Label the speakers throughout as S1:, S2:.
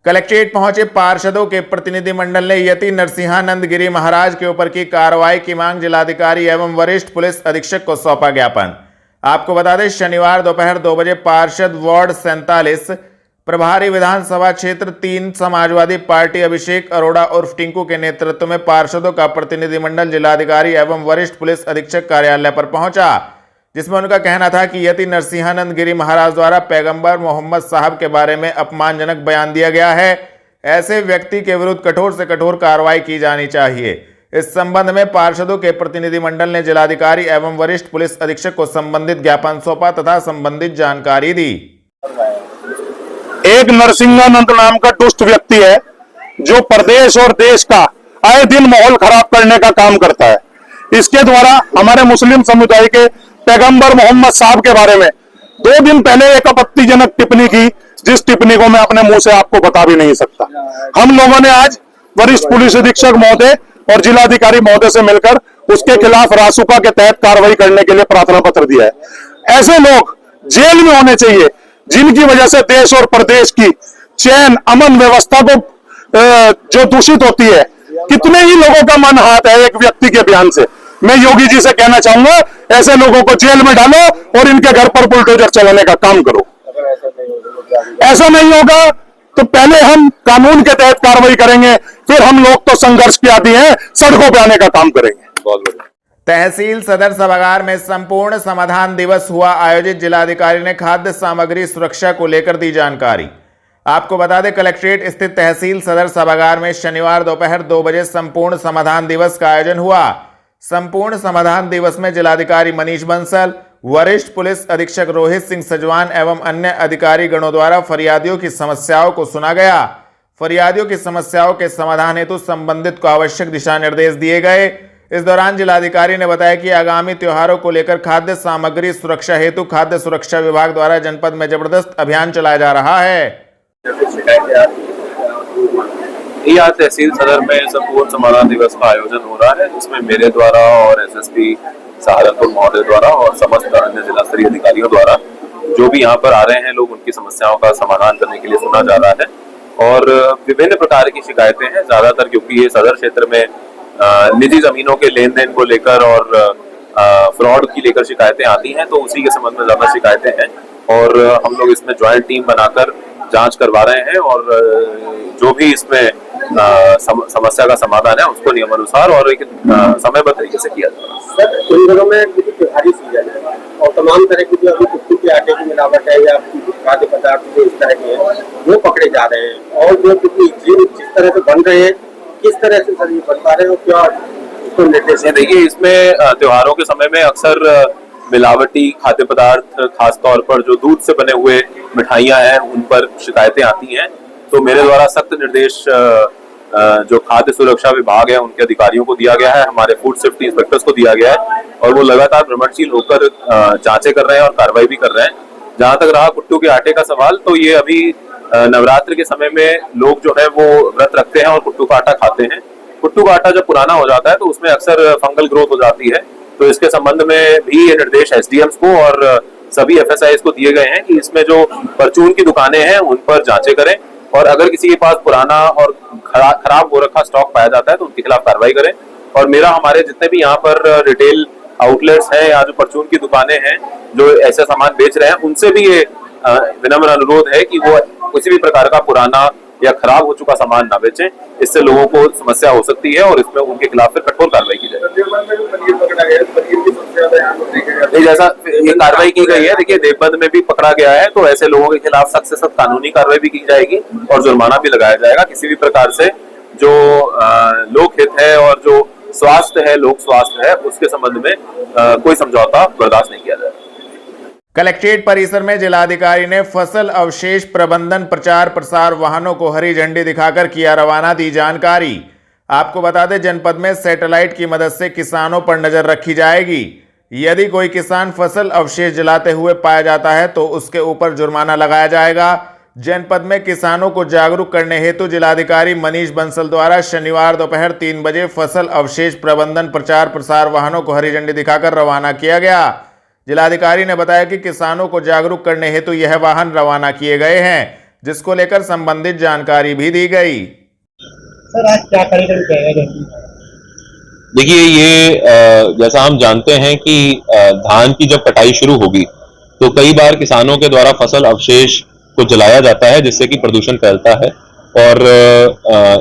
S1: Collectorate पहुंचे पार्षदों के प्रतिनिधिमंडल ने यति नरसिंहानंद गिरी महाराज के ऊपर की कार्रवाई की मांग जिलाधिकारी एवं वरिष्ठ पुलिस अधीक्षक को सौंपा ज्ञापन। आपको बता दें, शनिवार दोपहर 2 बजे पार्षद वार्ड 47 प्रभारी विधानसभा क्षेत्र 3 समाजवादी पार्टी अभिषेक अरोड़ा उर्फ टिंकू के नेतृत्व में पार्षदों का प्रतिनिधिमंडल जिलाधिकारी एवं वरिष्ठ पुलिस अधीक्षक कार्यालय पर पहुंचा, जिसमें उनका कहना था कि यति नरसिंहानंद गिरी महाराज द्वारा पैगंबर मोहम्मद साहब के बारे में अपमानजनक बयान दिया गया है। ऐसे व्यक्ति के विरुद्ध कठोर से कठोर कार्रवाई की जानी चाहिए। इस संबंध में पार्षदों के प्रतिनिधिमंडल ने जिलाधिकारी एवं वरिष्ठ पुलिस अधीक्षक को संबंधित ज्ञापन सौंपा तथा संबंधित जानकारी दी।
S2: एक नरसिंहानंद नाम का दुष्ट व्यक्ति है जो प्रदेश और देश का आए दिन माहौल खराब करने का काम करता है। इसके द्वारा हमारे मुस्लिम समुदाय के पैगंबर मोहम्मद साहब के बारे में 2 दिन पहले एक आपत्तिजनक टिप्पणी की, जिस टिप्पणी को मैं अपने मुंह से आपको बता भी नहीं सकता। हम लोगों ने आज वरिष्ठ पुलिस अधीक्षक महोदय और जिलाधिकारी महोदय से मिलकर उसके खिलाफ रासुका के तहत कार्रवाई करने के लिए प्रार्थना पत्र दिया है। ऐसे लोग जेल में होने चाहिए जिनकी वजह से देश और प्रदेश की चैन अमन व्यवस्था को जो दूषित होती है। कितने ही लोगों का मन हाथ है एक व्यक्ति के बयान से। मैं योगी जी से कहना चाहूंगा, ऐसे लोगों को जेल में डालो और इनके घर पर बुलडोजर चलाने का काम करो। ऐसा नहीं होगा तो पहले हम कानून के तहत कार्रवाई करेंगे, फिर हम लोग तो संघर्ष के आदी हैं, सड़कों पे आने का काम करेंगे।
S1: तहसील सदर सभागार में संपूर्ण समाधान दिवस हुआ आयोजित। जिलाधिकारी ने खाद्य सामग्री सुरक्षा को लेकर दी जानकारी। आपको बता दें, कलेक्ट्रेट स्थित तहसील सदर सभागार में शनिवार दोपहर 2 बजे संपूर्ण समाधान दिवस का आयोजन हुआ। संपूर्ण समाधान दिवस में जिलाधिकारी मनीष बंसल, वरिष्ठ पुलिस अधीक्षक रोहित सिंह सजवान एवं अन्य अधिकारी गणों द्वारा फरियादियों की समस्याओं को सुना गया। फरियादियों की समस्याओं के समाधान हेतु संबंधित को आवश्यक दिशा निर्देश दिए गए। इस दौरान जिलाधिकारी ने बताया कि आगामी त्योहारों को लेकर खाद्य सामग्री सुरक्षा हेतु खाद्य सुरक्षा विभाग द्वारा जनपद में जबरदस्त अभियान चलाया जा रहा है।
S3: आज तहसील सदर में संपूर्ण समाधान दिवस का आयोजन हो रहा है, जिसमें मेरे द्वारा और एसएसपी सहारनपुर महोदय द्वारा और समस्त अन्य जिला स्तरीय अधिकारियों द्वारा जो भी यहाँ पर आ रहे हैं लोग, उनकी समस्याओं का समाधान करने के लिए सुना जा रहा है। और विभिन्न प्रकार की शिकायतें हैं, ज्यादातर क्योंकि ये सदर क्षेत्र में निजी जमीनों के लेन देन को लेकर और फ्रॉड की लेकर शिकायतें आती हैं, तो उसी के संबंध में ज्यादा शिकायतें हैं। और हम लोग इसमें ज्वाइंट टीम बनाकर जांच करवा रहे हैं और जो भी इसमें समस्या का समाधान है उसको नियमानुसार और एक समयबद्ध तरीके से किया जाएगा।
S4: सर, इन दिनों में त्योहारी सीजन है और तमाम तरह की जो अभी कुट्टू के आटे की मिलावट है या खाद्य पदार्थ जो इस तरह के हैं वो पकड़े जा रहे हैं, और जो जिस तरह से बन रहे हैं किस तरह से सर ये बन पा रहे हैं और क्या उसको निर्देश है?
S3: देखिए, इसमें त्योहारों के समय में अक्सर मिलावटी खाद्य पदार्थ, खासतौर पर जो दूध से बने हुए मिठाइयां हैं, उन पर शिकायतें आती हैं। तो मेरे द्वारा सख्त निर्देश जो खाद्य सुरक्षा विभाग है उनके अधिकारियों को दिया गया है, हमारे फूड सेफ्टी इंस्पेक्टर्स को दिया गया है, और वो लगातार भ्रमणशील होकर जांचें कर रहे हैं और कार्रवाई भी कर रहे हैं। जहां तक रहा कुट्टू के आटे का सवाल, तो ये अभी नवरात्र के समय में लोग जो है वो व्रत रखते हैं और कुट्टू का आटा खाते हैं। कुट्टू का आटा जब पुराना हो जाता है तो उसमें अक्सर फंगल ग्रोथ हो जाती है। तो इसके संबंध में भी ये निर्देश एसडीएम्स को और सभी एफएसआईज को दिए गए हैं कि इसमें जो परचून की दुकानें हैं उन पर जांचें करें, और अगर किसी के पास पुराना और खराब हो रखा स्टॉक पाया जाता है तो उनके खिलाफ कार्रवाई करें। और मेरा हमारे जितने भी यहाँ पर रिटेल आउटलेट्स हैं या जो परचून की दुकानें हैं जो ऐसा सामान बेच रहे हैं, उनसे भी ये विनम्र अनुरोध है कि वो किसी भी प्रकार का पुराना या खराब हो चुका सामान ना बेचें। इससे लोगों को समस्या हो सकती है और इसमें उनके खिलाफ फिर कठोर कार्रवाई की जाए। जैसा ये कार्रवाई की गई है, देखिए देवबंद में भी पकड़ा गया है, तो ऐसे लोगों के खिलाफ सख्त से सख्त कानूनी कार्रवाई भी की जाएगी और जुर्माना भी लगाया जाएगा। किसी भी प्रकार से जो लोक हित है और जो स्वास्थ्य है, लोक स्वास्थ्य है, उसके संबंध में कोई समझौता बर्दाश्त नहीं किया जाएगा।
S1: कलेक्ट्रेट परिसर में जिलाधिकारी ने फसल अवशेष प्रबंधन प्रचार प्रसार वाहनों को हरी झंडी दिखाकर किया रवाना, दी जानकारी। आपको बता दें, जनपद में सैटेलाइट की मदद से किसानों पर नजर रखी जाएगी। यदि कोई किसान फसल अवशेष जलाते हुए पाया जाता है तो उसके ऊपर जुर्माना लगाया जाएगा। जनपद में किसानों को जागरूक करने हेतु जिलाधिकारी मनीष बंसल द्वारा शनिवार दोपहर 3 बजे फसल अवशेष प्रबंधन प्रचार प्रसार वाहनों को हरी झंडी दिखाकर रवाना किया गया। जिलाधिकारी ने बताया कि किसानों को जागरूक करने हेतु यह वाहन रवाना किए गए हैं। जिसको लेकर संबंधित जानकारी भी दी गई।
S4: सर आज क्या कार्यक्रम किया गया?
S3: देखिए, ये जैसा हम जानते हैं कि धान की जब कटाई शुरू होगी तो कई बार किसानों के द्वारा फसल अवशेष को जलाया जाता है, जिससे कि प्रदूषण फैलता है। और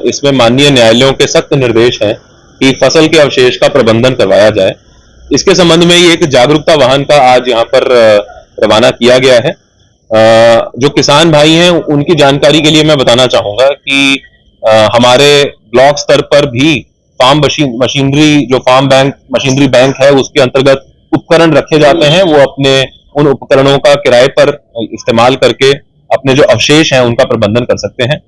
S3: इसमें माननीय न्यायालयों के सख्त निर्देश हैं कि फसल के अवशेष का प्रबंधन करवाया जाए। इसके संबंध में ये एक जागरूकता वाहन का आज यहाँ पर रवाना किया गया है। जो किसान भाई हैं उनकी जानकारी के लिए मैं बताना चाहूंगा कि हमारे ब्लॉक स्तर पर भी फार्म मशीनरी, जो फार्म बैंक मशीनरी बैंक है, उसके अंतर्गत उपकरण रखे जाते हैं। वो अपने उन उपकरणों का किराए पर इस्तेमाल करके अपने जो अवशेष हैं उनका प्रबंधन कर सकते हैं।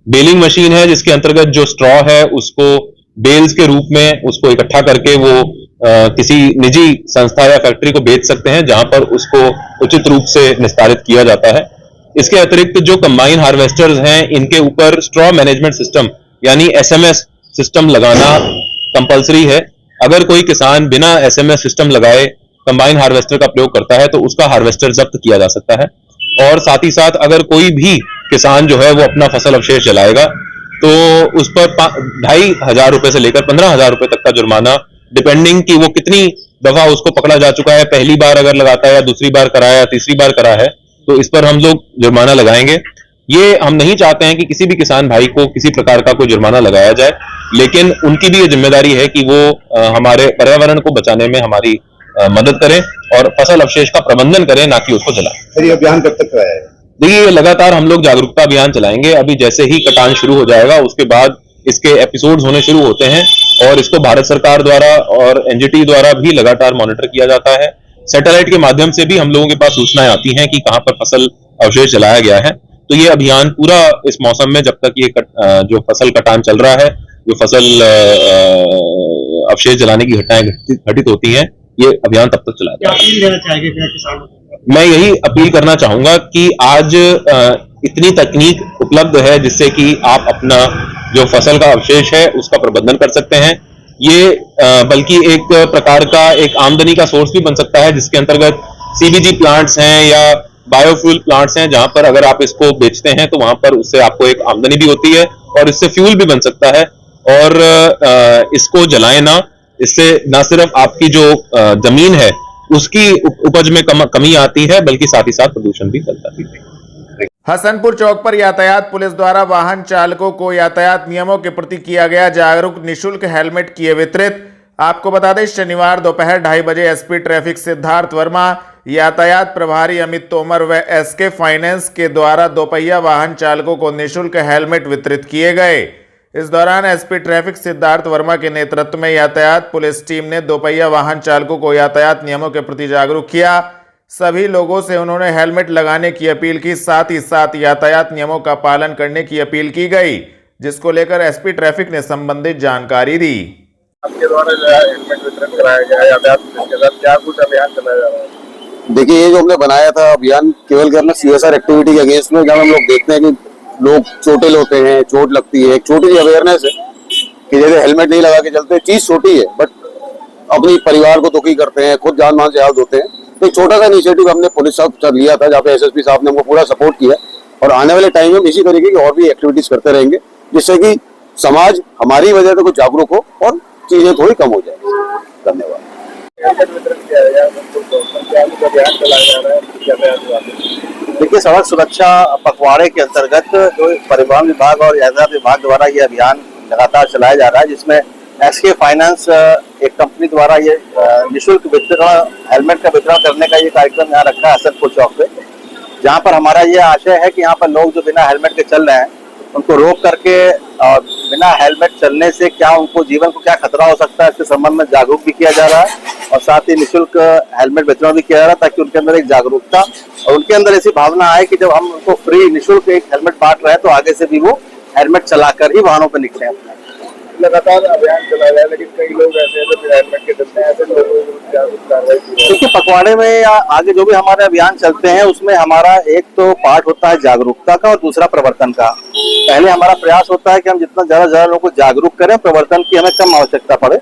S3: बेलिंग मशीन है, जिसके अंतर्गत जो स्ट्रॉ है उसको बेल्स के रूप में उसको इकट्ठा करके वो किसी निजी संस्था या फैक्ट्री को बेच सकते हैं, जहां पर उसको उचित रूप से निस्तारित किया जाता है। इसके अतिरिक्त जो कंबाइन हार्वेस्टर्स हैं, इनके ऊपर स्ट्रॉ मैनेजमेंट सिस्टम यानी SMS सिस्टम लगाना कंपलसरी है। अगर कोई किसान बिना SMS सिस्टम लगाए कंबाइन हार्वेस्टर का प्रयोग करता है तो उसका हार्वेस्टर जब्त किया जा सकता है। और साथ ही साथ अगर कोई भी किसान जो है वो अपना फसल अवशेष जलाएगा तो उस पर 2,500 रुपए से लेकर 15,000 रुपए तक का जुर्माना, डिपेंडिंग कि वो कितनी दफा उसको पकड़ा जा चुका है, पहली बार अगर लगाता है या दूसरी बार करा है या तीसरी बार करा है, तो इस पर हम लोग जुर्माना लगाएंगे। ये हम नहीं चाहते हैं कि किसी भी किसान भाई को किसी प्रकार का कोई जुर्माना लगाया जाए, लेकिन उनकी भी ये जिम्मेदारी है कि वो हमारे पर्यावरण को बचाने में हमारी मदद करें और फसल अवशेष का प्रबंधन करें, ना कि उसको जलाएं।
S2: सर, ये अभियान कब तक रहेगा?
S3: देखिए, लगातार हम लोग जागरूकता अभियान चलाएंगे। अभी जैसे ही कटान शुरू हो जाएगा उसके बाद इसके एपिसोड्स होने शुरू होते हैं और इसको भारत सरकार द्वारा और NGT द्वारा भी लगातार मॉनिटर किया जाता है। सैटेलाइट के माध्यम से भी हम लोगों के पास सूचनाएं आती हैं कि कहां पर फसल अवशेष जलाया गया है। तो ये अभियान पूरा इस मौसम में, जब तक ये जो फसल कटान चल रहा है, जो फसल अवशेष जलाने की घटनाएं घटित होती हैं, ये अभियान तब तक चलाया जाएगा।
S4: अपील देना चाहेंगे किसानों को?
S3: मैं यही अपील करना चाहूंगा कि आज इतनी तकनीक उपलब्ध है जिससे कि आप अपना जो फसल का अवशेष है उसका प्रबंधन कर सकते हैं। ये बल्कि एक प्रकार का एक आमदनी का सोर्स भी बन सकता है, जिसके अंतर्गत CBG प्लांट्स हैं या बायोफ्यूल प्लांट्स हैं, जहां पर अगर आप इसको बेचते हैं तो वहां पर उससे आपको एक आमदनी भी होती है और इससे फ्यूल भी बन सकता है। और इसको जलाएं ना, इससे न सिर्फ आपकी जो जमीन है उसकी उपज में कमी आती है, बल्कि साथ ही साथ प्रदूषण भी फैलता है।
S1: हसनपुर चौक पर यातायात पुलिस द्वारा वाहन चालकों को यातायात नियमों के प्रति किया गया जागरूक, निःशुल्क हेलमेट किए वितरित। आपको बता दें, शनिवार दोपहर 2:30 बजे SP ट्रैफिक सिद्धार्थ वर्मा, यातायात प्रभारी अमित तोमर व SK फाइनेंस के द्वारा दोपहिया वाहन चालकों को निःशुल्क हेलमेट वितरित किए गए। इस दौरान SP ट्रैफिक सिद्धार्थ वर्मा के नेतृत्व में यातायात पुलिस टीम ने दोपहिया वाहन चालकों को यातायात नियमों के प्रति जागरूक किया। सभी लोगों से उन्होंने हेलमेट लगाने की अपील की, साथ ही साथ यातायात नियमों का पालन करने की अपील की गई, जिसको लेकर SP ट्रैफिक ने संबंधित जानकारी दी।
S2: आपके द्वारा जो है हेलमेट वितरण कराया गया है यातायात पुलिस के साथ, क्या कुछ अभियान चलाया जा रहा है?
S5: देखिए, ये जो हमने बनाया था अभियान केवल करना CSR एक्टिविटी के अगेंस्ट में, जब हम लोग देखते हैं कि लोग चोटिल होते हैं, चोट लगती है, एक छोटी सी अवेयरनेस है कि जैसे हेलमेट नहीं लगा के चलते, चीज छोटी है बट अपनी परिवार को दुखी करते हैं, खुद जान मान से हाथ होते हैं। तो एक छोटा सा इनिशिएटिव हमने पुलिस साहब लिया था, जहाँ पे SSP साहब ने हमको पूरा सपोर्ट किया और आने वाले टाइम में हम इसी तरीके की और भी एक्टिविटीज करते रहेंगे, जिससे कि समाज हमारी वजह से कुछ जागरूक हो और चीजें थोड़ी कम हो जाए। धन्यवाद।
S6: देखिए, सड़क सुरक्षा पखवाड़े के अंतर्गत जो परिवहन विभाग और यातायात विभाग द्वारा ये अभियान लगातार चलाया जा रहा है, जिसमें SK फाइनेंस एक कंपनी द्वारा ये निःशुल्क वितरण हेलमेट का वितरण करने का ये कार्यक्रम यहाँ रखा है हसनपुर चौक पे, जहाँ पर हमारा ये आशय है कि यहाँ पर लोग जो बिना हेलमेट के चल रहे हैं उनको रोक करके बिना हेलमेट चलने से क्या उनको जीवन को क्या खतरा हो सकता है, इसके संबंध में जागरूक भी किया जा रहा है और साथ ही निःशुल्क हेलमेट वितरण भी किया जा रहा है, ताकि उनके अंदर एक जागरूकता और उनके अंदर ऐसी भावना आए कि जब हम उनको फ्री निःशुल्क एक हेलमेट बांट रहे हैं तो आगे से भी वो हेलमेट चलाकर ही वाहनों पर निकले हैं।
S2: लगातार अभियान चलाया जाए, लेकिन कई लोग ऐसे हैं जो बिना हेलमेट के चलते हैं, ऐसे लोगों को जागरूक कार्रवाई की जाए।
S6: देखिए, पखवाड़े में या आगे जो भी हमारे अभियान चलते हैं उसमें हमारा एक तो पार्ट होता है जागरूकता का और दूसरा प्रवर्तन का। पहले हमारा प्रयास होता है कि हम जितना ज्यादा लोगों को जागरूक करें, प्रवर्तन की हमें कम आवश्यकता पड़े,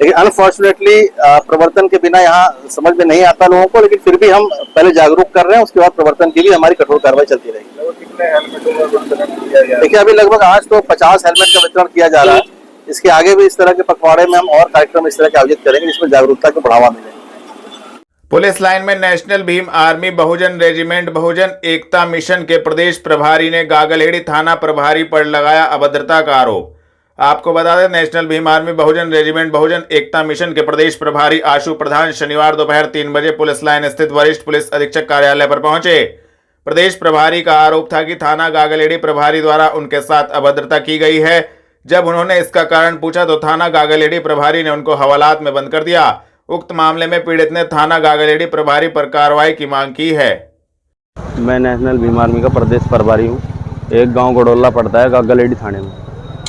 S6: लेकिन अनफॉर्चुनेटली प्रवर्तन के बिना यहाँ समझ में नहीं आता लोगों को, लेकिन फिर भी हम पहले जागरूक कर रहे हैं, उसके बाद प्रवर्तन की भी हमारी कठोर कार्रवाई चलती रहेगी। देखिए अभी लगभग आज तो 50 हेलमेट का वितरण किया जा रहा है। इसके आगे भी इस तरह के पखवाड़े में हम और कार्यक्रम इस तरह के आयोजित करेंगे जिसमें जागरूकता को बढ़ावा मिले।
S1: पुलिस लाइन में नेशनल भीम आर्मी बहुजन रेजिमेंट बहुजन एकता मिशन के प्रदेश प्रभारी ने गागलहेड़ी थाना प्रभारी पर लगाया अभद्रता का आरोप। आपको बता दें, नेशनल भीम आर्मी बहुजन रेजिमेंट बहुजन एकता मिशन के प्रदेश प्रभारी आशु प्रधान शनिवार दोपहर 3 बजे पुलिस लाइन स्थित वरिष्ठ पुलिस अधीक्षक कार्यालय पर पहुंचे। प्रदेश प्रभारी का आरोप था कि थाना गागलहेड़ी प्रभारी द्वारा उनके साथ अभद्रता की गई है। जब उन्होंने इसका कारण पूछा तो थाना गागलहेड़ी प्रभारी ने उनको हवालात में बंद कर दिया। उक्त मामले में पीड़ित ने थाना गागलहेड़ी प्रभारी पर कार्रवाई की मांग की है।
S7: मैं नेशनल भीम आर्मी का प्रदेश प्रभारी हूँ। एक गांव गडोला पड़ता है गागलहेड़ी थाने में,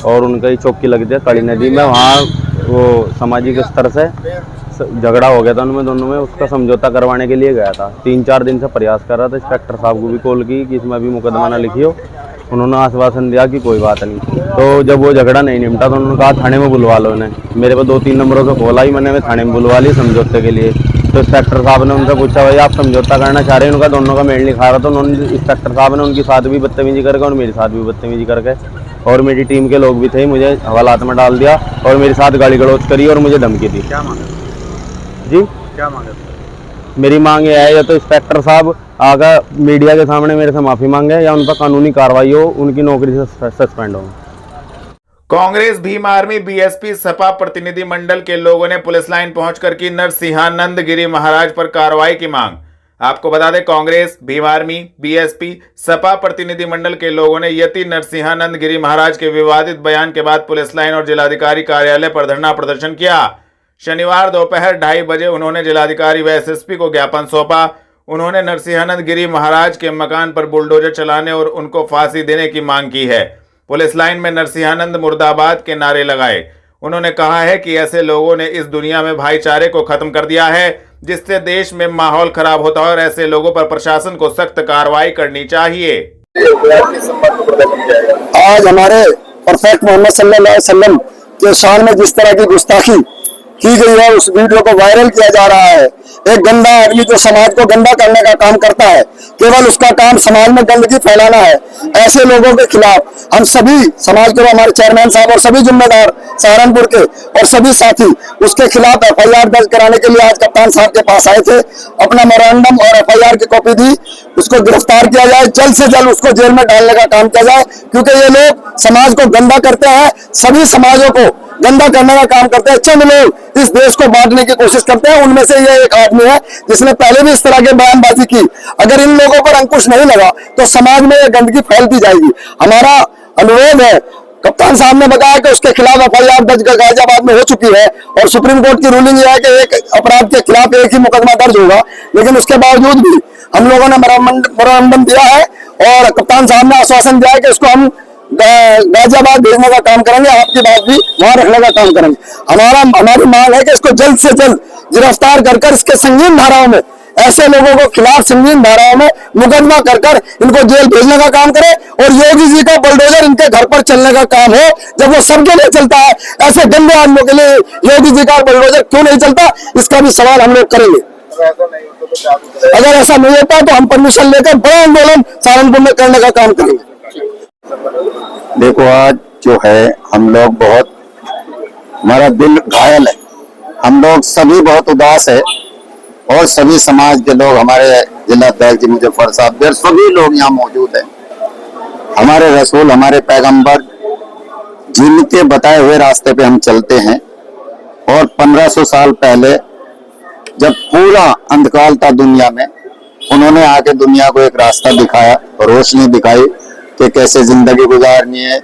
S7: और उनका ही चौकी लगती है काली नदी में। वहाँ वो सामाजिक स्तर से झगड़ा हो गया था उनमें दोनों में, उसका समझौता करवाने के लिए गया था। 3-4 दिन से प्रयास कर रहा था। इंस्पेक्टर साहब को भी कॉल की कि इसमें अभी मुकदमा ना लिखियो। उन्होंने आश्वासन दिया कि कोई बात नहीं। तो जब वो झगड़ा नहीं निपटा तो उन्होंने कहा थाने में बुलवा लो इन्हें। मेरे को 2-3 नंबरों से कॉल आई, मैंने थाने में बुलवा ली समझौते के लिए। तो इंस्पेक्टर साहब ने उनसे पूछा भाई आप समझौता करना चाह रहे हैं? उनका दोनों का मेल नहीं खा रहा। तो उन्होंने इंस्पेक्टर साहब ने उनके साथ भी बदतमीजी करके और मेरे साथ भी बदतमीजी करके, और मेरी टीम के लोग भी थे, मुझे हवालात में डाल दिया और मेरे साथ गाली गलौज करी और मुझे धमकी दी।
S6: क्या मांगे
S7: जी?
S6: क्या मांगे?
S7: मेरी मांग ये है या तो इंस्पेक्टर साहब आकर मीडिया के सामने मेरे से माफी मांगे या उन पर कानूनी कार्रवाई हो, उनकी नौकरी से सस्पेंड हो।
S1: कांग्रेस भीम आर्मी बीएसपी सपा प्रतिनिधि मंडल के लोगों ने पुलिस लाइन पहुंचकर की नरसिंहानंद गिरी महाराज पर कार्रवाई की मांग। आपको बता दें, कांग्रेस भीम आर्मी बीएसपी सपा प्रतिनिधि मंडल के लोगों ने यति नरसिंहानंद गिरी महाराज के विवादित बयान के बाद पुलिस लाइन और जिलाधिकारी कार्यालय पर धरना प्रदर्शन किया। शनिवार दोपहर 2:30 बजे उन्होंने जिलाधिकारी व एसएसपी को ज्ञापन सौंपा। उन्होंने नरसिंहानंद गिरी महाराज के मकान पर बुलडोजर चलाने और उनको फांसी देने की मांग की है। पुलिस लाइन में नरसिंहानंद मुर्दाबाद के नारे लगाए। उन्होंने कहा है कि ऐसे लोगों ने इस दुनिया में भाईचारे को खत्म कर दिया है, जिससे देश में माहौल खराब होता है और ऐसे लोगों पर प्रशासन को सख्त कार्रवाई करनी चाहिए।
S2: आज हमारे परफेक्ट मोहम्मद सल्लल्लाहु अलैहि वसल्लम के शान में जिस तरह की गुस्ताखी की गई है, उस वीडियो को वायरल किया जा रहा है। एक गंदा आदमी जो समाज को गंदा करने का काम करता है, केवल उसका काम समाज में गंदगी फैलाना है। ऐसे लोगों के खिलाफ हम सभी समाज के, हमारे चेयरमैन साहब और सभी जिम्मेदार सहारनपुर के और सभी साथी उसके खिलाफ एफआईआर दर्ज कराने के लिए आज कप्तान साहब के पास आए थे। अपना मेमोरेंडम और एफआईआर की कॉपी दी। उसको गिरफ्तार किया जाए, जल्द से जल्द उसको जेल में डालने का काम किया जाए, क्योंकि ये लोग समाज को गंदा करते हैं, सभी समाजों को गंदा करने का काम करते हैं। चंद लोग इस देश को बांटने की कोशिश करते हैं, उनमें से ये एक आदमी है जिसने पहले भी इस तरह के बयानबाजी की। अगर इन लोगों पर अंकुश नहीं लगा तो समाज में ये गंदगी फैलती जाएगी। हमारा अनुरोध है, कप्तान साहब ने बताया कि उसके खिलाफ एफआईआर दर्ज गाजियाबाद में हो चुकी है और सुप्रीम कोर्ट की रूलिंग यह है कि एक अपराध के खिलाफ एक ही मुकदमा दर्ज होगा, लेकिन उसके बावजूद भी हम लोगों ने मेमोरेंडम दिया है और कप्तान साहब ने आश्वासन दिया है कि इसको हम गाजियाबाद भेजने का काम करेंगे, आपकी बात भी वहां रखने का काम करेंगे। हमारी मांग है कि इसको जल्द से जल्द गिरफ्तार कर इसके संगीन धाराओं में, ऐसे लोगों को खिलाफ संगीन धाराओं में मुकदमा कर इनको जेल भेजने का काम करे और योगी जी का बुलडोजर इनके घर पर चलने का काम हो। जब वो सबके लिए चलता है, ऐसे गंदे आदमियों के लिए योगी जी का बुलडोजर क्यों नहीं चलता, इसका भी सवाल हम लोग करेंगे। अगर ऐसा नहीं होता तो हम परमिशन लेकर बड़ा आंदोलन सहारनपुर में करने का काम करेंगे।
S5: देखो, आज जो है हम लोग बहुत, हमारा दिल घायल है। हम लोग सभी बहुत उदास है और सभी समाज के लोग, हमारे जिला अध्यक्ष मुजफ्फर साहब, सभी लोग यहाँ मौजूद हैं। हमारे रसूल, हमारे पैगंबर जिनके बताए हुए रास्ते पे हम चलते हैं और 1500 साल पहले जब पूरा अंधकार था दुनिया में, उन्होंने आके दुनिया को एक रास्ता दिखाया, रोशनी दिखाई कि कैसे जिंदगी गुजारनी है,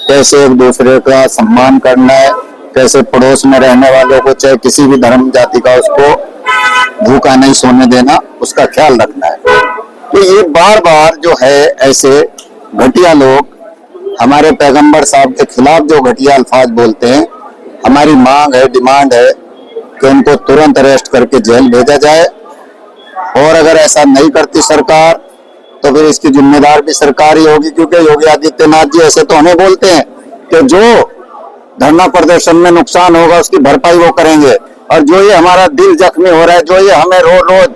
S5: कैसे एक दूसरे का सम्मान करना है, कैसे पड़ोस में रहने वालों को, चाहे किसी भी धर्म जाति का, उसको भूखा नहीं सोने देना, उसका ख्याल रखना है। तो ये बार बार जो है ऐसे घटिया लोग हमारे पैगंबर साहब के खिलाफ जो घटिया अल्फाज बोलते हैं, हमारी मांग है, डिमांड है कि उनको तुरंत अरेस्ट करके जेल भेजा जाए। और अगर ऐसा नहीं करती सरकार तो फिर इसकी जिम्मेदार भी सरकार ही होगी, क्योंकि योगी आदित्यनाथ जी ऐसे तो हमें बोलते हैं कि जो धरना प्रदर्शन में नुकसान होगा उसकी भरपाई वो करेंगे, और जो ये हमारा दिल जख्मी हो रहा है, जो ये हमें रोज रोज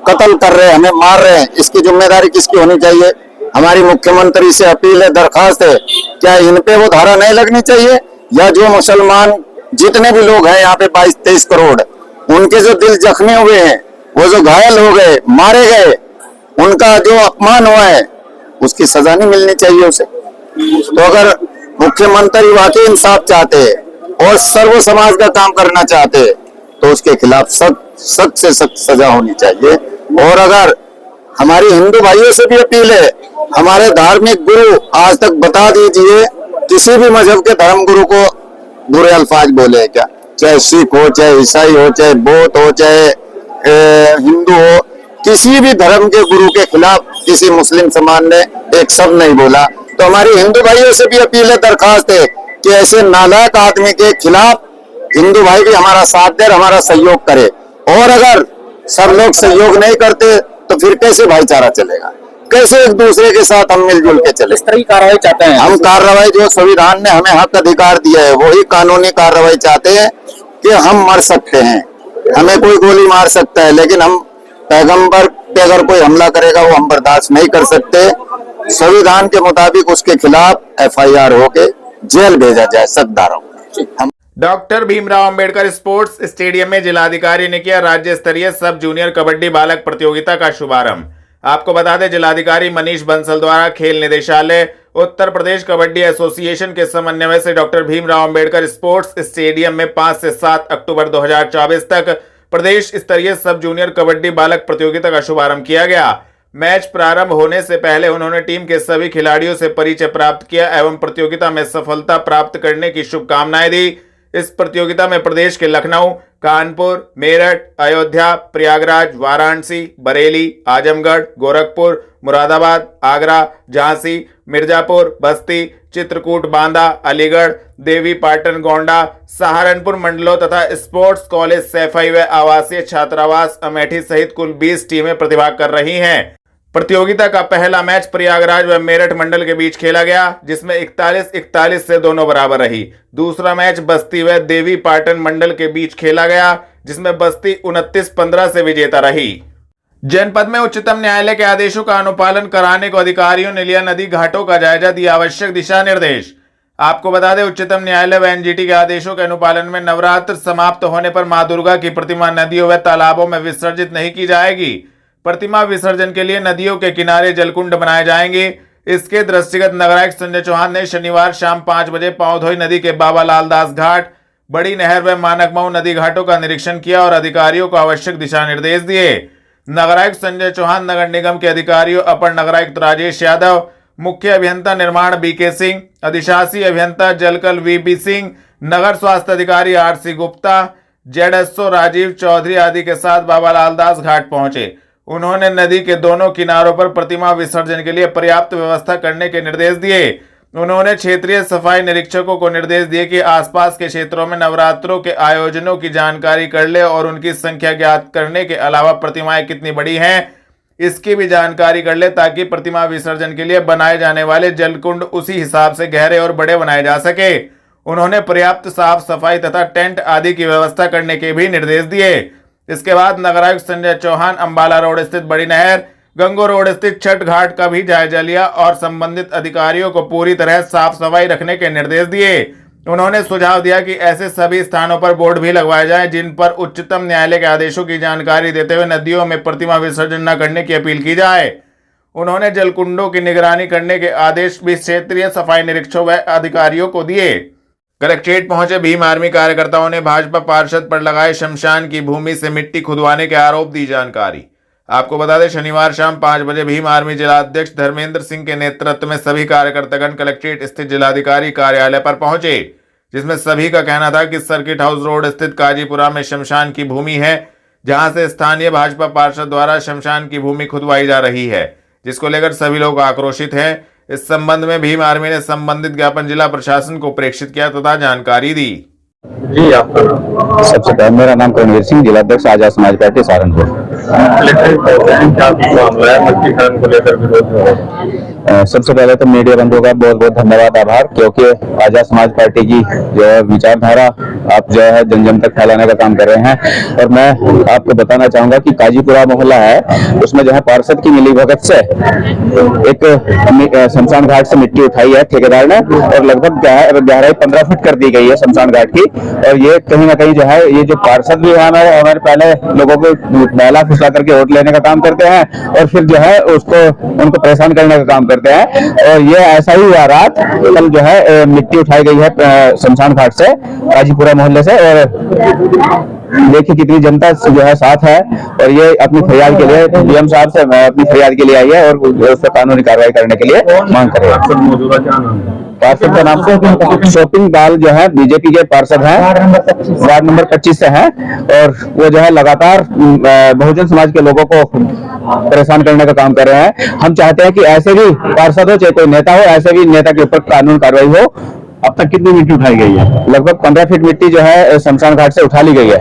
S5: कत्ल कर रहे हैं, हमें मार रहे हैं, इसकी जिम्मेदारी किसकी होनी चाहिए? हमारी मुख्यमंत्री से अपील है, दरखास्त है, क्या इन पे वो धारा नहीं लगनी चाहिए? या जो मुसलमान जितने भी लोग हैं यहाँ पे 22-23 करोड़, उनके जो दिल जख्मी हुए हैं, वो जो घायल हो गए, मारे गए, उनका जो अपमान हुआ है, उसकी सजा नहीं मिलनी चाहिए उसे? तो अगर मुख्यमंत्री वाकई इंसाफ चाहते हैं और सर्व समाज का काम करना चाहते हैं तो उसके खिलाफ सख्त से सख्त सजा होनी चाहिए। और अगर हमारी हिंदू भाइयों से भी अपील है, हमारे धार्मिक गुरु आज तक बता दीजिए किसी भी मजहब के धर्म गुरु को बुरे अल्फाज बोले क्या? चाहे सिख हो, चाहे ईसाई हो, चाहे बौद्ध हो, चाहे हिंदू हो, किसी भी धर्म के गुरु के खिलाफ किसी मुस्लिम समाज ने एक शब्द नहीं बोला। तो हमारी हिंदू भाइयों से भी अपील है, दरखास्त है कि ऐसे नालायक आदमी के खिलाफ हिंदू भाई भी हमारा साथ दे, हमारा सहयोग करे। और अगर सब लोग सहयोग नहीं करते तो फिर कैसे भाईचारा चलेगा? कैसे एक दूसरे के साथ हम मिलजुल के चले?
S4: इस तरह की कार्रवाई चाहते हैं
S5: हम कार्रवाई जो संविधान ने हमें हक अधिकार दिया है वही कानूनी कार्रवाई चाहते हैं कि हम मर सकते हैं, हमें कोई गोली मार सकता है, लेकिन हम पैगंबर पे अगर कोई हमला करेगा वो हम बर्दाश्त नहीं कर सकते। संविधान के मुताबिक उसके खिलाफ FIR होके जेल भेजा जाए सख्त धाराओं में।
S1: Doctor Bhimrao Ambedkar sports stadium में जिलाधिकारी ने किया राज्य स्तरीय सब जूनियर कबड्डी बालक प्रतियोगिता का शुभारंभ। आपको बता दें, जिलाधिकारी मनीष बंसल द्वारा खेल निदेशालय उत्तर प्रदेश कबड्डी एसोसिएशन के समन्वय से doctor Bhimrao Ambedkar sports stadium में 5 से 7 अक्टूबर 2024 तक प्रदेश स्तरीय सब जूनियर कबड्डी बालक प्रतियोगिता का शुभारंभ किया गया। मैच प्रारंभ होने से पहले उन्होंने टीम के सभी खिलाड़ियों से परिचय प्राप्त किया एवं प्रतियोगिता में सफलता प्राप्त करने की शुभकामनाएं दी। इस प्रतियोगिता में प्रदेश के लखनऊ, कानपुर, मेरठ, अयोध्या, प्रयागराज, वाराणसी, बरेली, आजमगढ़, गोरखपुर, मुरादाबाद, आगरा, झांसी, मिर्जापुर, बस्ती, चित्रकूट, बांदा, अलीगढ़, देवी पाटन, गोंडा, सहारनपुर मंडलों तथा स्पोर्ट्स कॉलेज सैफई व आवासीय छात्रावास अमेठी सहित कुल 20 टीमें प्रतिभाग कर रही हैं। प्रतियोगिता का पहला मैच प्रयागराज व मेरठ मंडल के बीच खेला गया, जिसमें 41-41 से दोनों बराबर रही। दूसरा मैच बस्ती व देवी पाटन मंडल के बीच खेला गया, जिसमें बस्ती 29-15 से विजेता रही। जनपद में उच्चतम न्यायालय के आदेशों का अनुपालन कराने को अधिकारियों ने लिया नदी घाटों का जायजा, दिया आवश्यक दिशा निर्देश। आपको बता दें, उच्चतम न्यायालय व NGT के आदेशों के अनुपालन में नवरात्र समाप्त होने पर मां दुर्गा की प्रतिमा नदियों व तालाबों में विसर्जित नहीं की जाएगी। प्रतिमा विसर्जन के लिए नदियों के किनारे जलकुंड बनाए जाएंगे। इसके दृष्टिगत नगर आयुक्त संजय चौहान ने शनिवार शाम 5 बजे पांवधोई नदी के बाबा लाल दास घाट, बड़ी नहर व मानकमऊ नदी घाटों का निरीक्षण किया और अधिकारियों को आवश्यक दिशा निर्देश दिए। नगर आयुक्त संजय चौहान, नगर निगम के अधिकारियों अपर नगर आयुक्त राजेश यादव, मुख्य अभियंता निर्माण BK सिंह, अधिशासी अभियंता जलकल VB सिंह, नगर स्वास्थ्य अधिकारी RC गुप्ता, ZSO राजीव चौधरी आदि के साथ बाबा लाल दास घाट पहुंचे। उन्होंने नदी के दोनों किनारों पर प्रतिमा विसर्जन के लिए पर्याप्त व्यवस्था करने के निर्देश दिए। उन्होंने क्षेत्रीय सफाई निरीक्षकों को निर्देश दिए कि आसपास के क्षेत्रों में नवरात्रों के आयोजनों की जानकारी कर ले और उनकी संख्या ज्ञात करने के अलावा प्रतिमाएं कितनी बड़ी हैं इसकी भी जानकारी कर ले, ताकि प्रतिमा विसर्जन के लिए बनाए जाने वाले जलकुंड उसी हिसाब से गहरे और बड़े बनाए जा सके। उन्होंने पर्याप्त साफ सफाई तथा टेंट आदि की व्यवस्था करने के भी निर्देश दिए। इसके बाद नगर आयुक्त संजय चौहान अंबाला रोड स्थित बड़ी नहर, गंगो रोड स्थित छठ घाट का भी जायजा लिया और संबंधित अधिकारियों को पूरी तरह साफ सफाई रखने के निर्देश दिए। उन्होंने सुझाव दिया कि ऐसे सभी स्थानों पर बोर्ड भी लगवाए जाएं जिन पर उच्चतम न्यायालय के आदेशों की जानकारी देते हुए नदियों में प्रतिमा विसर्जन न करने की अपील की जाए। उन्होंने जलकुंडों की निगरानी करने के आदेश भी क्षेत्रीय सफाई निरीक्षकों व अधिकारियों को दिए। कलेक्ट्रेट पहुंचे भीम आर्मी कार्यकर्ताओं ने भाजपा पार्षद पर लगाए शमशान की भूमि से मिट्टी खुदवाने के आरोप दी जानकारी। आपको बता दें, शनिवार शाम 5 बजे भीम आर्मी जिला अध्यक्ष धर्मेंद्र सिंह के नेतृत्व में सभी कार्यकर्तागण कलेक्ट्रेट स्थित जिलाधिकारी कार्यालय पर पहुंचे, जिसमें सभी का कहना था कि सर्किट हाउस रोड स्थित काजीपुरा में शमशान की भूमि है, जहां से स्थानीय भाजपा पार्षद द्वारा शमशान की भूमि खुदवाई जा रही है, जिसको लेकर सभी लोग आक्रोशित हैं। इस संबंध में भीम आर्मी ने संबंधित ज्ञापन जिला प्रशासन को प्रेषित किया तथा जानकारी दी।
S3: जी, आपका नाम?
S8: सबसे पहले मेरा नाम रणवीर सिंह, जिलाध्यक्ष आजाद समाज पार्टी सहारनपुर।
S3: कलेक्ट्रेट क्या मामला है, मट्टी खनन को लेकर विरोध हो रहा है?
S8: सबसे पहले तो मीडिया बंधुओं का बहुत बहुत धन्यवाद, आभार, क्योंकि आजाद समाज पार्टी की जो है विचारधारा आप जो है जन जन तक फैलाने का काम कर रहे हैं। और मैं आपको बताना चाहूंगा कि काजीपुरा मोहल्ला है, उसमें जो है पार्षद की मिलीभगत से एक शमशान घाट से मिट्टी उठाई है ठेकेदार ने, और लगभग गहराई 15 फीट कर दी गई है शमशान घाट की। और ये कहीं ना कहीं जो है ये जो पार्षद भी है हमारे पहले लोगों को बहला फुसला करके वोट लेने का काम करते हैं, और फिर जो है उनको परेशान करने का काम करते हैं। और ये ऐसा ही हुआ रात, कल जो है मिट्टी उठाई गई है शमशान घाट से काजीपुरा मोहल्ले से, और देखिए कितनी जनता जो है साथ है। और ये अपनी फरियाद के लिए डीएम साहब से अपनी फरियाद के लिए आई है और उस पर कानूनी कार्रवाई करने के लिए मांग कर रहे हैं। पार्षद का नाम शॉपिंग बाल जो है बीजेपी के पार्षद हैं, वार्ड नंबर 25 से हैं, और वो जो है लगातार बहुजन समाज के लोगों को परेशान करने का काम कर रहे हैं। हम चाहते हैं कि ऐसे भी पार्षद हो चाहे कोई नेता हो, ऐसे भी नेता के ऊपर कानून कार्रवाई हो। अब तक कितनी मिट्टी उठाई गई है? लगभग 15 फीट मिट्टी जो है शमशान घाट से उठा ली गई है।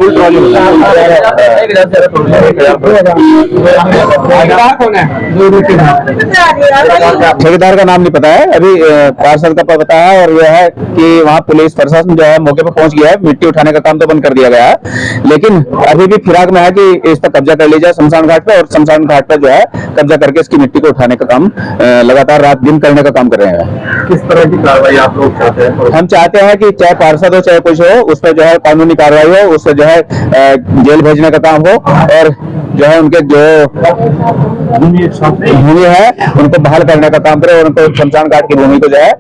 S8: ठेकेदार का नाम नहीं पता है अभी, पार्षद का पता है। और यह है कि वहाँ पुलिस प्रशासन जो है मौके पर पहुंच गया है, मिट्टी उठाने का काम तो बंद कर दिया गया है, लेकिन अभी भी फिराक में है कि इस पर कब्जा कर लिया जाए शमशान घाट पे, और शमशान घाट पर जो है कब्जा करके इसकी मिट्टी को उठाने का काम लगातार रात दिन करने का काम कर रहे हैं।
S2: किस तरह की कार्रवाई आप लोग चाहते हैं?
S8: हम चाहते हैं कि चाहे पार्षद हो चाहे कुछ हो, उस पर जो है कानूनी कार्रवाई हो, उससे जो है जेल भेजने का काम हो, और जो है उनके जो भूमि है उनको बहाल करने का काम करे, और उनको शमशान घाट की भूमि को जो है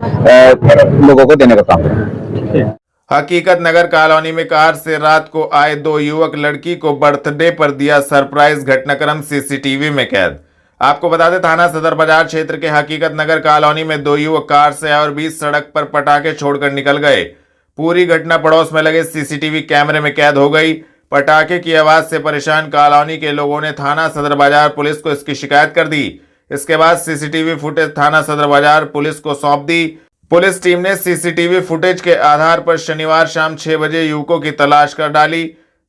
S8: लोगों को देने का काम करे।
S1: हकीकत नगर कॉलोनी में कार से रात को आए 2 युवक लड़की को बर्थडे पर दिया सरप्राइज, घटनाक्रम सीसीटीवी में कैद। आपको बता दें, थाना सदर बाजार क्षेत्र के हकीकत नगर कॉलोनी में 2 युवक कार से आए और बीच सड़क पर पटाखे छोड़कर निकल गए। पूरी घटना पड़ोस में लगे सीसीटीवी कैमरे में कैद हो गई। पटाखे की आवाज से परेशान कॉलोनी के लोगों ने थाना सदर बाजार पुलिस को इसकी शिकायत कर दी। इसके बाद सीसीटीवी फुटेज थाना सदर बाजार पुलिस को सौंप दी। पुलिस टीम ने सीसीटीवी फुटेज के आधार पर शनिवार शाम 6 बजे युवकों की तलाश कर डाली।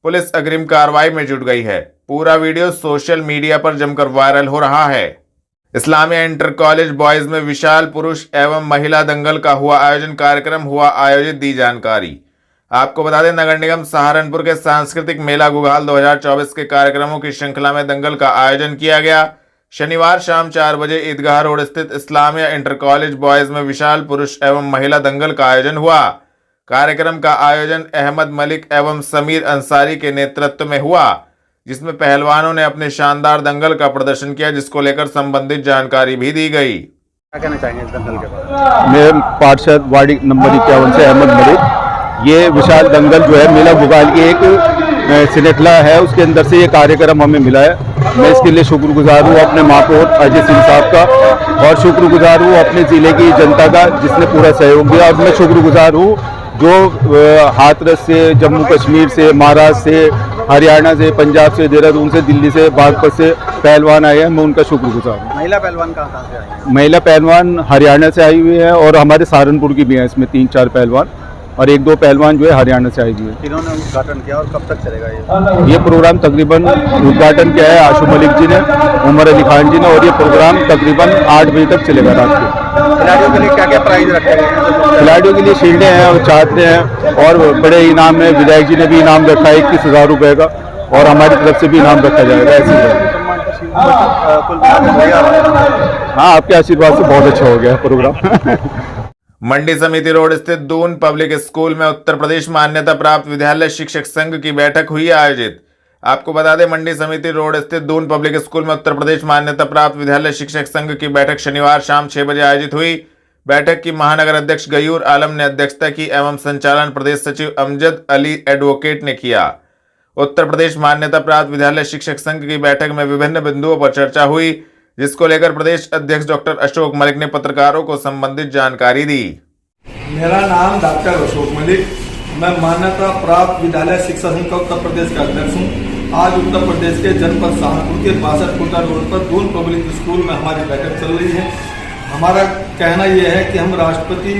S1: पुलिस अग्रिम कार्रवाई में जुट गई है। पूरा वीडियो सोशल मीडिया पर जमकर वायरल हो रहा है। इस्लामिया इंटर कॉलेज बॉयज में विशाल पुरुष एवं महिला दंगल का हुआ आयोजन, कार्यक्रम हुआ आयोजित, दी जानकारी। आपको बता दें, नगर निगम सहारनपुर के सांस्कृतिक मेला गुगाल 2024 के कार्यक्रमों की श्रृंखला में दंगल का आयोजन किया गया। शनिवार शाम 4 बजे ईदगाह रोड स्थित इस्लामिया इंटर कॉलेज बॉयज में विशाल पुरुष एवं महिला दंगल का आयोजन हुआ। कार्यक्रम का आयोजन अहमद मलिक एवं समीर अंसारी के नेतृत्व में हुआ, जिसमें पहलवानों ने अपने शानदार दंगल का प्रदर्शन किया, जिसको लेकर संबंधित जानकारी भी दी गई।
S6: क्या कहना चाहेंगे इस दंगल के बारे में?
S7: मैं पार्षद वार्ड नंबर 51 से अहमद मलिक। ये विशाल दंगल जो है मेला गुगाल की एक श्रृंखला है, उसके अंदर से ये कार्यक्रम हमें मिला है। मैं इसके लिए शुक्रगुजार हूँ अपने महापौर अजय सिंह साहब का, और शुक्रगुजार हूँ अपने ज़िले की जनता का जिसने पूरा सहयोग दिया। और मैं शुक्रगुजार हूँ जो हाथरस से, जम्मू कश्मीर से, महाराष्ट्र से, हरियाणा से, पंजाब से, देहरादून से, दिल्ली से, बागपत से पहलवान आए हैं, मैं उनका शुक्रगुजार हूँ।
S6: महिला पहलवान कहाँ से आई है?
S7: महिला पहलवान हरियाणा से आई हुई है, और हमारे सहारनपुर की भी हैं इसमें 3-4 पहलवान, और 1-2 पहलवान जो है हरियाणा से आई हुई है।
S6: इन्होंने उद्घाटन किया, और कब तक चलेगा
S7: ये प्रोग्राम? तकरीबन उद्घाटन किया है आशु मलिक जी ने, उमर अली खान जी ने, और ये प्रोग्राम तकरीबन 8 बजे तक चलेगा रात के।
S6: खिलाड़ियों के लिए क्या क्या प्राइज रखे गए हैं?
S7: खिलाड़ियों के लिए शील्डें हैं और चादरें हैं, और बड़े इनाम है। विधायक जी ने भी इनाम रखा है 21,000 रुपये का, और हमारी तरफ से भी इनाम रखा जाएगा। ऐसी हाँ, आपके आशीर्वाद से बहुत अच्छा हो गया प्रोग्राम।
S1: मंडी समिति रोड स्थित दून पब्लिक स्कूल में उत्तर प्रदेश मान्यता प्राप्त विद्यालय शिक्षक संघ की बैठक हुई आयोजित। आपको बता दें, मंडी समिति रोड स्थित दून पब्लिक स्कूल में उत्तर प्रदेश मान्यता प्राप्त विद्यालय शिक्षक संघ की बैठक शनिवार शाम 6 बजे आयोजित हुई। बैठक की महानगर अध्यक्ष गयूर आलम ने अध्यक्षता की एवं संचालन प्रदेश सचिव अमजद अली एडवोकेट ने किया। उत्तर प्रदेश मान्यता प्राप्त विद्यालय शिक्षक संघ की बैठक में विभिन्न बिंदुओं पर चर्चा हुई, जिसको लेकर प्रदेश अध्यक्ष डॉक्टर अशोक मलिक ने पत्रकारों को संबंधित जानकारी दी।
S9: मेरा नाम डॉक्टर अशोक मलिक, मैं मान्यता प्राप्त विद्यालय शिक्षा संघ का उत्तर प्रदेश का अध्यक्ष हूँ। आज उत्तर प्रदेश के जनपद सहारनपुर के 62 खुर्दा रोड पर दून पब्लिक स्कूल में हमारी बैठक चल रही है। हमारा कहना यह है कि हम राष्ट्रपति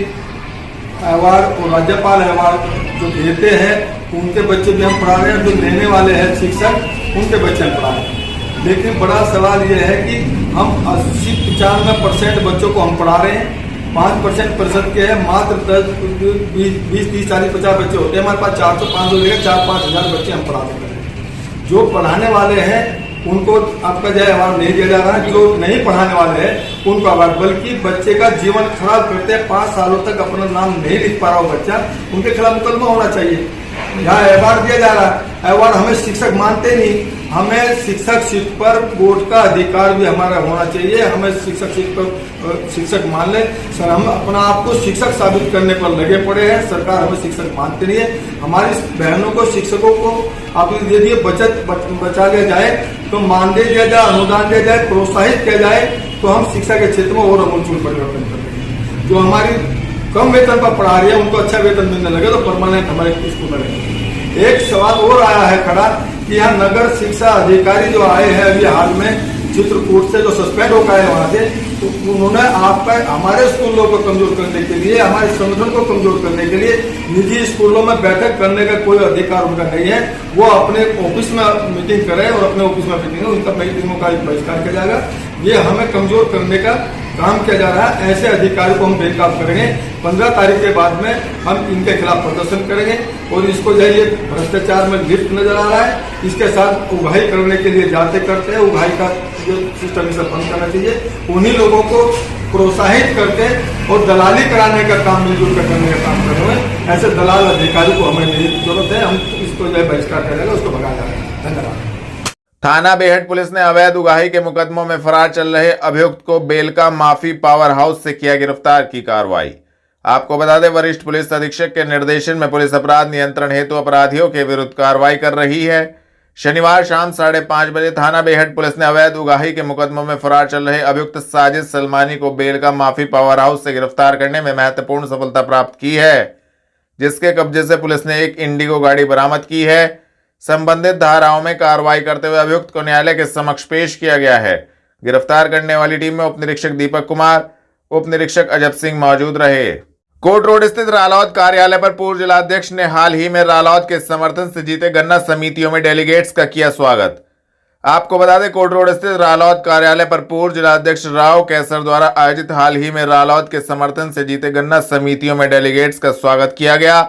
S9: अवार्ड और राज्यपाल अवार्ड जो देते हैं उनके बच्चे भी हम पढ़ा रहे हैं, जो लेने वाले हैं शिक्षक उनके बच्चे हम पढ़ा रहे हैं। लेकिन बड़ा सवाल यह है कि हम 80-95% बच्चों को हम पढ़ा रहे हैं। 5% प्रतिशत के हैं, मात्र 10, 20, 30, 40, 50 बच्चे होते हैं हमारे पास। 400-500 लेकर 4-5 हज़ार बच्चे हम पढ़ाते हैं। जो पढ़ाने वाले हैं उनको आपका जो अवार्ड नहीं दिया जा रहा है, जो नहीं पढ़ाने वाले हैं उनको अवार्ड, बल्कि बच्चे का जीवन खराब करते हैं। 5 सालों तक अपना नाम नहीं लिख पा रहा हो बच्चा, उनके खिलाफ मुकदमा होना चाहिए। यहाँ अवार्ड दिया जा रहा है, अवार्ड हमें शिक्षक मानते नहीं। हमें शिक्षक सीट पर वोट का अधिकार भी हमारा होना चाहिए। हमें शिक्षक सीट पर शिक्षक मान ले सर, हम अपना आप को शिक्षक साबित करने पर लगे पड़े हैं। सरकार हमें शिक्षक मानती नहीं है। हमारी बहनों को, शिक्षकों को आप यदि बचा लिया जाए तो मानदेय दिया जाए, अनुदान दिया जाए, प्रोत्साहित किया जाए तो हम शिक्षा के क्षेत्र में और अमूलचूल परिवर्तन करेंगे। जो हमारी कम वेतन पर पढ़ा रही है उनको अच्छा वेतन मिलने लगे तो परमानेंट हमारे स्कूल में रहेंगे। एक सवाल और आया है खड़ा कि यहाँ नगर शिक्षा अधिकारी जो आए हैं अभी हाल में चित्रकूट से, जो सस्पेंड होकर आए वहां से, तो उन्होंने हमारे स्कूलों को कमजोर करने के लिए, हमारे संगठन को कमजोर करने के लिए निजी स्कूलों में बैठक करने का कोई अधिकार उनका नहीं है। वो अपने ऑफिस में मीटिंग करें और अपने ऑफिस में मीटिंग, उनका मीटिंगों का बहिष्कार किया जाएगा। ये हमें कमजोर करने का काम किया जा रहा है। ऐसे अधिकारियों को हम बेनकाब करेंगे। 15 तारीख के बाद में हम इनके खिलाफ प्रदर्शन करेंगे और इसको जो ये भ्रष्टाचार में लिप्त नजर आ रहा है, इसके साथ उगाही करने के लिए जाते करते हैं। उगाही का जो सिस्टम इसे बंद करना चाहिए। उन्हीं लोगों को प्रोत्साहित करके और दलाली कराने का काम मिलजुल कर करने का काम कर रहे हैं। ऐसे दलाल अधिकारी को हमें नहीं जरूरत है। हम इसको जो बहिष्कार किया जाएगा, उसको भगाया जाएगा। धन्यवाद।
S1: थाना बेहट पुलिस ने अवैध उगाही के मुकदमों में फरार चल रहे अभियुक्त को बेलका माफी पावर हाउस से किया गिरफ्तार की कार्रवाई। आपको बता दें, वरिष्ठ पुलिस अधीक्षक के निर्देशन में पुलिस अपराध नियंत्रण हेतु अपराधियों के विरुद्ध कार्रवाई कर रही है। शनिवार शाम 5:30 बजे थाना बेहट पुलिस ने अवैध उगाही के मुकदमों में फरार चल रहे अभियुक्त साजिद सलमानी को बेलका माफी पावर हाउस से गिरफ्तार करने में महत्वपूर्ण सफलता प्राप्त की है, जिसके कब्जे से पुलिस ने एक इंडिगो गाड़ी बरामद की है। संबंधित धाराओं में कार्रवाई करते हुए अभियुक्त को न्यायालय के समक्ष पेश किया गया है। गिरफ्तार करने वाली टीम में उप निरीक्षक दीपक कुमार, उप निरीक्षक अजब सिंह मौजूद रहे। कोट रोड स्थित रालौद कार्यालय पर पूर्व जिलाध्यक्ष ने हाल ही में रालौद के समर्थन से जीते गन्ना समितियों में डेलीगेट्स का किया स्वागत। आपको बता दें, कोट रोड स्थित रालौद कार्यालय पर पूर्व जिलाध्यक्ष राव कैसर द्वारा आयोजित हाल ही में रालौद के समर्थन से जीते गन्ना समितियों में डेलीगेट्स का स्वागत किया गया।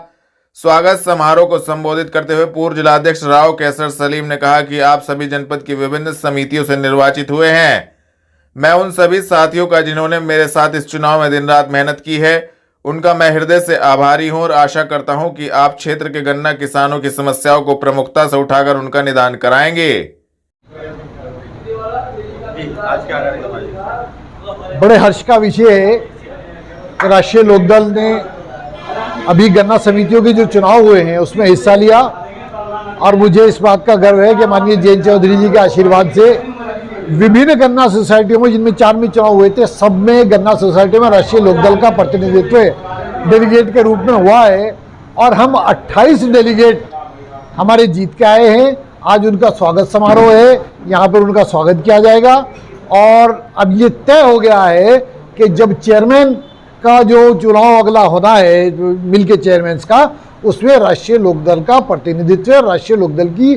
S1: स्वागत समारोह को संबोधित करते हुए पूर्व जिलाध्यक्ष राव कैसर सलीम ने कहा कि आप सभी जनपद की विभिन्न समितियों से निर्वाचित हुए हैं। मैं उन सभी साथियों का जिन्होंने मेरे साथ इस चुनाव में दिन रात मेहनत की है, उनका मैं हृदय से आभारी हूं और आशा करता हूं कि आप क्षेत्र के गन्ना किसानों की समस्याओं को प्रमुखता से उठाकर उनका निदान कराएंगे।
S10: बड़े हर्ष का विषय है कि राष्ट्रीय लोकदल ने अभी गन्ना समितियों के जो चुनाव हुए हैं उसमें हिस्सा लिया और मुझे इस बात का गर्व है कि माननीय जयंत चौधरी जी के आशीर्वाद से विभिन्न गन्ना सोसाइटियों में, जिनमें 4 में चुनाव हुए थे, सब में गन्ना सोसाइटी में राष्ट्रीय लोकदल का प्रतिनिधित्व डेलीगेट के रूप में हुआ है और हम 28 डेलीगेट हमारे जीत के आए हैं। आज उनका स्वागत समारोह है, यहाँ पर उनका स्वागत किया जाएगा और अब ये तय हो गया है कि जब चेयरमैन का जो चुनाव अगला होना है मिल के चेयरमैन का, उसमें राष्ट्रीय लोकदल का प्रतिनिधित्व, राष्ट्रीय लोकदल की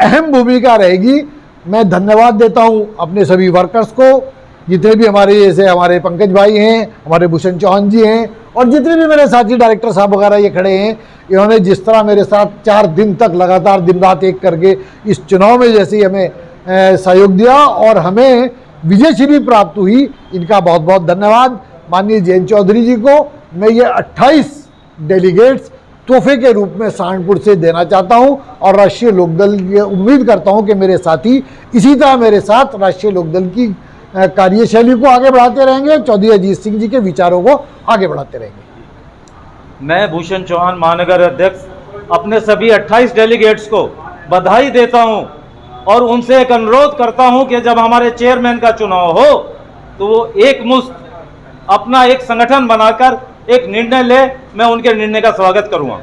S10: अहम भूमिका रहेगी। मैं धन्यवाद देता हूं अपने सभी वर्कर्स को, जितने भी हमारे जैसे हमारे पंकज भाई हैं, हमारे भूषण चौहान जी हैं और जितने भी मेरे साथी डायरेक्टर साहब वगैरह ये खड़े हैं, इन्होंने जिस तरह मेरे साथ 4 दिन तक लगातार दिन रात एक करके इस चुनाव में जैसे ही हमें सहयोग दिया और हमें विजयश्री प्राप्त हुई, इनका बहुत बहुत धन्यवाद। माननीय जयंत चौधरी जी को मैं ये 28 डेलीगेट्स तोहफे के रूप में सहारनपुर से देना चाहता हूं और राष्ट्रीय लोकदल ये उम्मीद करता हूं कि मेरे साथी इसी तरह मेरे साथ राष्ट्रीय लोकदल की कार्यशैली को आगे बढ़ाते रहेंगे, चौधरी अजीत सिंह जी के विचारों को आगे बढ़ाते रहेंगे।
S11: मैं भूषण चौहान महानगर अध्यक्ष अपने सभी 28 डेलीगेट्स को बधाई देता हूं और उनसे एक अनुरोध करता हूं कि जब हमारे चेयरमैन का चुनाव हो तो वो एक मुश्त अपना एक संगठन बनाकर एक निर्णय ले, मैं उनके निर्णय का स्वागत करूंगा।